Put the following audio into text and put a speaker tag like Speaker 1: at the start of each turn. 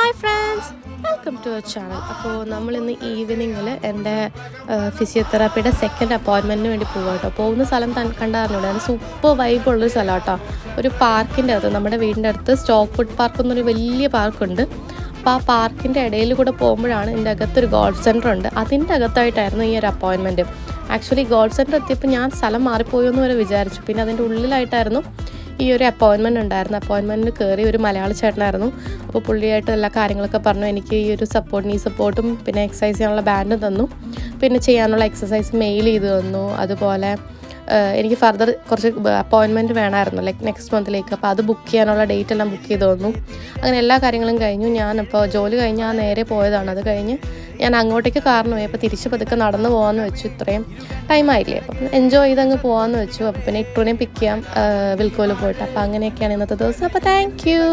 Speaker 1: Hi friends, welcome to our channel. അപ്പോൾ നമ്മളിന്ന് ഈവനിങ്ങിൽ എൻ്റെ ഫിസിയോതെറാപ്പിയുടെ സെക്കൻഡ് അപ്പോയിൻമെൻറ്റിന് വേണ്ടി പോകാം കേട്ടോ. പോകുന്ന സ്ഥലം കണ്ടായിരുന്നുണ്ട്. അത് സൂപ്പർ വൈബുള്ളൊരു സ്ഥലം കേട്ടോ. ഒരു പാർക്കിൻ്റെ അകത്ത്, നമ്മുടെ വീടിൻ്റെ അടുത്ത് സ്റ്റോക്ക് ഫുഡ് പാർക്ക് എന്നൊരു വലിയ പാർക്കുണ്ട്. അപ്പോൾ ആ പാർക്കിൻ്റെ ഇടയിൽ കൂടെ പോകുമ്പോഴാണ് ഇതിൻ്റെ അകത്തൊരു ഗോൾഫ് സെൻറ്റർ ഉണ്ട്. അതിൻ്റെ അകത്തായിട്ടായിരുന്നു ഈ ഒരു അപ്പോയിൻമെൻറ്റ്. ആക്ച്വലി ഗോൾഫ് സെൻറ്റർ എത്തിയപ്പോൾ ഞാൻ സ്ഥലം മാറിപ്പോയോ എന്ന് വരെ വിചാരിച്ചു. പിന്നെ അതിൻ്റെ ഉള്ളിലായിട്ടായിരുന്നു ഈ ഒരു അപ്പോയിൻമെൻറ്റ് ഉണ്ടായിരുന്നു. അപ്പോയിൻമെൻറ്റിന് കയറി ഒരു മലയാളി ചേട്ടനായിരുന്നു. അപ്പോൾ പുള്ളിയായിട്ട് എല്ലാ കാര്യങ്ങളൊക്കെ പറഞ്ഞു. എനിക്ക് ഈ ഒരു നീ സപ്പോർട്ടും പിന്നെ എക്സസൈസ് ചെയ്യാനുള്ള ബാൻഡും തന്നു. പിന്നെ ചെയ്യാനുള്ള എക്സസൈസ് മെയിൽ ചെയ്ത് തന്നു. അതുപോലെ എനിക്ക് ഫർദർ കുറച്ച് അപ്പോയിൻമെൻറ്റ് വേണമായിരുന്നു, ലൈക്ക് നെക്സ്റ്റ് മന്തിലേക്ക്. അപ്പോൾ അത് ബുക്ക് ചെയ്യാനുള്ള ഡേറ്റ് എല്ലാം ബുക്ക് ചെയ്ത് തന്നു. അങ്ങനെ എല്ലാ കാര്യങ്ങളും കഴിഞ്ഞു. ഞാനപ്പോൾ ജോലി കഴിഞ്ഞ് നേരെ പോയതാണ്. അത് കഴിഞ്ഞ് ഞാൻ അങ്ങോട്ടേക്ക് കാറിന് പോയി. അപ്പോൾ തിരിച്ച് പതുക്കെ നടന്നു പോകാമെന്ന് വെച്ചു. ഇത്രയും ടൈമായില്ലേ, അപ്പം എൻജോയ് ചെയ്തങ്ങ് പോകാമെന്ന് വെച്ചു. അപ്പോൾ പിന്നെ ഇട്ടുവിനെ പിക്ക് ചെയ്യാം വിൽക്കോല് പോയിട്ട്. അപ്പോൾ അങ്ങനെയൊക്കെയാണ് ഇന്നത്തെ ദിവസം. അപ്പോൾ താങ്ക് യു.